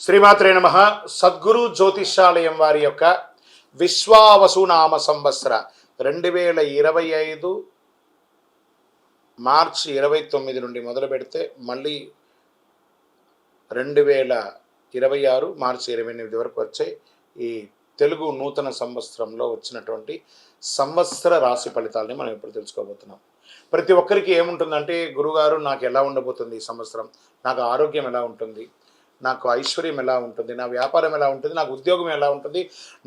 శ్రీమాత్రే నమః. సద్గురు జ్యోతిషాలయం వారి యొక్క విశ్వావసునామ సంవత్సర 2025 మార్చి 29 నుండి మొదలు పెడితే మళ్ళీ 2026 మార్చి 28 వరకు వచ్చే ఈ తెలుగు నూతన సంవత్సరంలో వచ్చినటువంటి సంవత్సర రాశి ఫలితాలని మనం ఇప్పుడు తెలుసుకోబోతున్నాం. ప్రతి ఒక్కరికి ఏముంటుందంటే, గురుగారు నాకు ఎలా ఉండబోతుంది ఈ సంవత్సరం, నాకు ఆరోగ్యం ఎలా ఉంటుంది, నాకు ఐశ్వర్యం ఎలా ఉంటుంది, నా వ్యాపారం ఎలా ఉంటుంది, నాకు ఉద్యోగం ఎలా ఉంటుంది,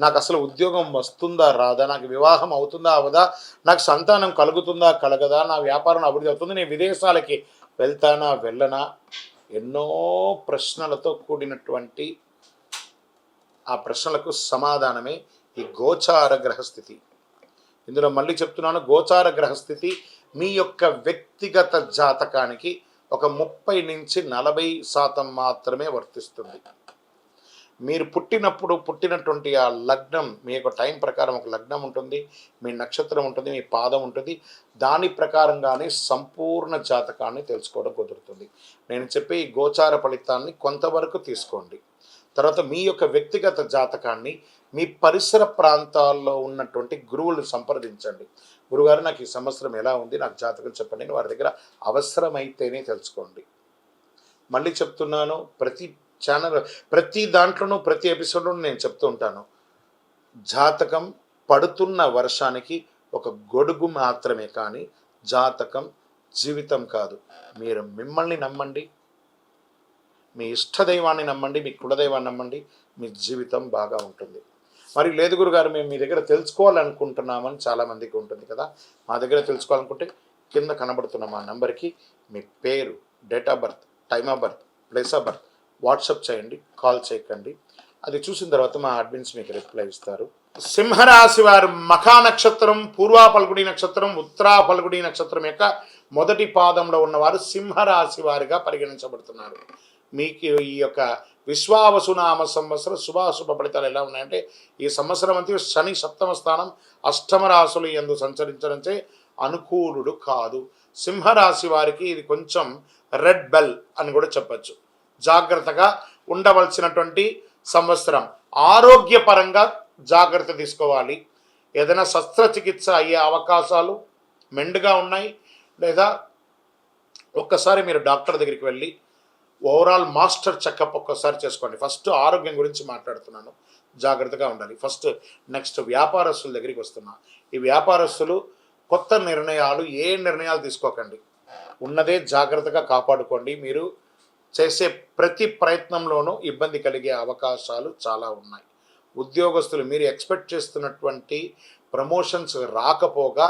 నాకు అసలు ఉద్యోగం వస్తుందా రాదా, నాకు వివాహం అవుతుందా అవదా, నాకు సంతానం కలుగుతుందా కలగదా, నా వ్యాపారం అభివృద్ధి అవుతుంది, నేను విదేశాలకి వెళ్తానా వెళ్ళనా, ఎన్నో ప్రశ్నలతో కూడినటువంటి ఆ ప్రశ్నలకు సమాధానమే ఈ గోచార గ్రహస్థితి. ఇందులో మళ్ళీ చెప్తున్నాను, గోచార గ్రహస్థితి మీ యొక్క వ్యక్తిగత జాతకానికి ఒక 30 నుంచి 40% మాత్రమే వర్తిస్తుంది. మీరు పుట్టినటువంటి ఆ లగ్నం, మీ యొక్క టైం ప్రకారం ఒక లగ్నం ఉంటుంది, మీ నక్షత్రం ఉంటుంది, మీ పాదం ఉంటుంది. దాని ప్రకారంగానే సంపూర్ణ జాతకాన్ని తెలుసుకోవడం కుదురుతుంది. నేను చెప్పే ఈ గోచార ఫలితాన్ని కొంతవరకు తీసుకోండి. తర్వాత మీ యొక్క వ్యక్తిగత జాతకాన్ని మీ పరిసర ప్రాంతాల్లో ఉన్నటువంటి గురువులను సంప్రదించండి. గురుగారు నాకు ఈ సంవత్సరం ఎలా ఉంది, నాకు జాతకం చెప్పండి అని వారి దగ్గర అవసరమైతేనే తెలుసుకోండి. మళ్ళీ చెప్తున్నాను, ప్రతి దాంట్లోనూ ప్రతి ఎపిసోడ్లోనూ నేను చెప్తూ ఉంటాను, జాతకం పడుతున్న వర్షానికి ఒక గొడుగు మాత్రమే, కానీ జాతకం జీవితం కాదు. మీరు మిమ్మల్ని నమ్మండి, మీ ఇష్టదైవాన్ని నమ్మండి, మీ కులదైవాన్ని నమ్మండి, మీ జీవితం బాగా ఉంటుంది. మరి లేదు గురుగారు, మేము మీ దగ్గర తెలుసుకోవాలనుకుంటున్నామని చాలామందికి ఉంటుంది కదా. మా దగ్గర తెలుసుకోవాలనుకుంటే కింద కనబడుతున్న మా నెంబర్కి మీ పేరు, date of birth, time of birth, place of birth WhatsApp చేయండి, కాల్ చేయకండి. అది చూసిన తర్వాత మా అడ్మిన్స్ మీకు రిప్లై ఇస్తారు. సింహరాశి వారు మఖా నక్షత్రం, పూర్వా ఫల్గుడి నక్షత్రం, ఉత్తరా ఫల్గుడి నక్షత్రం యొక్క మొదటి పాదంలో ఉన్నవారు సింహరాశి వారిగా పరిగణించబడుతున్నారు. మీకు ఈ యొక్క విశ్వావసునామ సంవత్సరం శుభాశుభ ఫలితాలు ఎలా ఉన్నాయంటే, ఈ సంవత్సరం అంతా శని 7వ స్థానం 8వ రాశులు యందు సంచరించడంచే అనుకూలుడు కాదు. సింహరాశి వారికి ఇది కొంచెం రెడ్ బెల్ అని కూడా చెప్పచ్చు. జాగ్రత్తగా ఉండవలసినటువంటి సంవత్సరం. ఆరోగ్యపరంగా జాగ్రత్త తీసుకోవాలి. ఏదైనా శస్త్రచికిత్స అయ్యే అవకాశాలు మెండుగా ఉన్నాయి. లేదా ఒక్కసారి మీరు డాక్టర్ దగ్గరికి వెళ్ళి ఓవరాల్ మాస్టర్ చెకప్ ఒక్కసారి చేసుకోండి. ఫస్ట్ ఆరోగ్యం గురించి మాట్లాడుతున్నాను, జాగ్రత్తగా ఉండాలి. నెక్స్ట్ వ్యాపారస్తుల దగ్గరికి వస్తున్నా. ఈ వ్యాపారస్తులు కొత్త నిర్ణయాలు, ఏ నిర్ణయాలు తీసుకోకండి. ఉన్నదే జాగ్రత్తగా కాపాడుకోండి. మీరు చేసే ప్రతి ప్రయత్నంలోనూ ఇబ్బంది కలిగే అవకాశాలు చాలా ఉన్నాయి. ఉద్యోగస్తులు మీరు ఎక్స్పెక్ట్ చేస్తున్నటువంటి ప్రమోషన్స్ రాకపోగా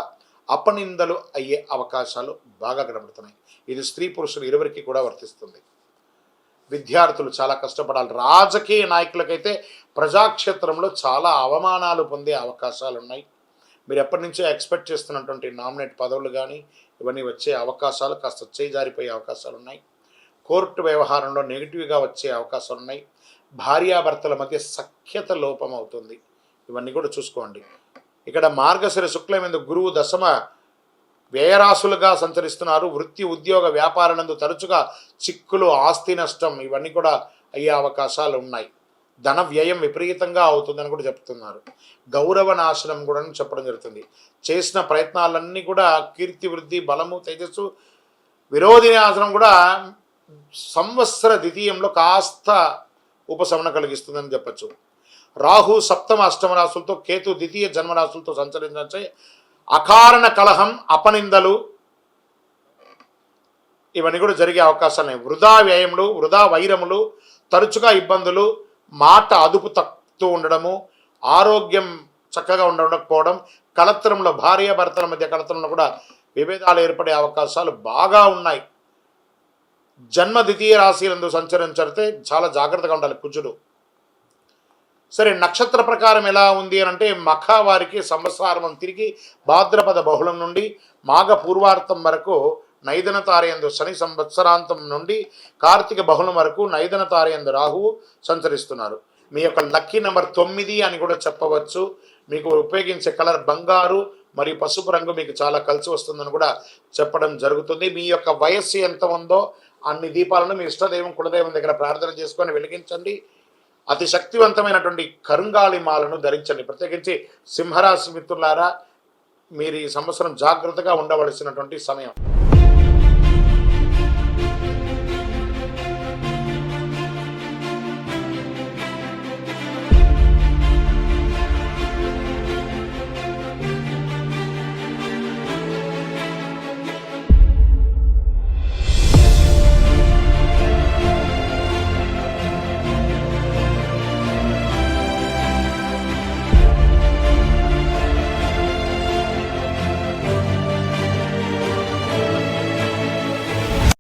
అపనిందలు అయ్యే అవకాశాలు బాగా కనబడుతున్నాయి. ఇది స్త్రీ పురుషులు ఇరువురికి కూడా వర్తిస్తుంది. విద్యార్థులు చాలా కష్టపడాలి. రాజకీయ నాయకులకైతే ప్రజాక్షేత్రంలో చాలా అవమానాలు పొందే అవకాశాలు ఉన్నాయి. మీరు ఎప్పటి నుంచో ఎక్స్పెక్ట్ చేస్తున్నటువంటి నామినేట్ పదవులు కానీ ఇవన్నీ వచ్చే అవకాశాలు కాస్త చేజారిపోయే అవకాశాలు ఉన్నాయి. కోర్టు వ్యవహారంలో నెగిటివ్గా వచ్చే అవకాశాలు ఉన్నాయి. భార్యాభర్తల మధ్య సఖ్యత లోపం అవుతుంది. ఇవన్నీ కూడా చూసుకోండి. ఇక్కడ మార్గశిర శుక్లమైందు గురువు దశమ వ్యయరాశులుగా సంచరిస్తున్నారు. వృత్తి, ఉద్యోగ, వ్యాపారానందు తరచుగా చిక్కులు, ఆస్తి నష్టం ఇవన్నీ కూడా అయ్యే అవకాశాలు ఉన్నాయి. ధన వ్యయం విపరీతంగా అవుతుందని కూడా చెప్తున్నారు. గౌరవ నాశనం కూడా చెప్పడం జరుగుతుంది. చేసిన ప్రయత్నాలన్నీ కూడా కీర్తి, వృద్ధి, బలము, తేజస్సు, విరోధి నాశనం కూడా సంవత్సర ద్వితీయంలో కాస్త ఉపశమనం కలిగిస్తుందని చెప్పచ్చు. రాహు 7వ 8వ రాశులతో, కేతు ద్వితీయ జన్మరాశులతో సంచరించే అకారణ కలహం, అపనిందలు ఇవన్నీ కూడా జరిగే అవకాశాలు. వృధా వ్యయములు, వృధా వైరములు, తరచుగా ఇబ్బందులు, మాట అదుపు తక్కుతూ ఉండడము, ఆరోగ్యం చక్కగా ఉండకపోవడం, కలత్రంలో భార్యాభర్తల మధ్య కలత్రంలో కూడా విభేదాలు ఏర్పడే అవకాశాలు బాగా ఉన్నాయి. జన్మ ద్వితీయ రాశిలందు సంచరించితే చాలా జాగ్రత్తగా ఉండాలి కుజుడు. సరే, నక్షత్ర ప్రకారం ఎలా ఉంది అని అంటే, మఖ వారికి సంవత్సరం తిరిగి భాద్రపద బహుళం నుండి మాఘ పూర్వార్థం వరకు నైదన తారయందు శని, సంవత్సరాంతం నుండి కార్తీక బహుళం వరకు నైదన తారయందు రాహువు సంచరిస్తున్నారు. మీ యొక్క లక్కీ నెంబర్ 9 అని కూడా చెప్పవచ్చు. మీకు ఉపయోగించే కలర్ బంగారు మరియు పసుపు రంగు మీకు చాలా కలిసి వస్తుందని కూడా చెప్పడం జరుగుతుంది. మీ యొక్క వయస్సు ఎంత ఉందో అన్ని దీపాలను మీ ఇష్టదైవం కులదైవం దగ్గర ప్రార్థన చేసుకొని వెలిగించండి. అతి శక్తివంతమైనటువంటి కరుంగాలి మాలను ధరించండి. ప్రత్యేకించి సింహరాశి మిత్రులారా, మీరు ఈ సంవత్సరం జాగ్రత్తగా ఉండవలసినటువంటి సమయం.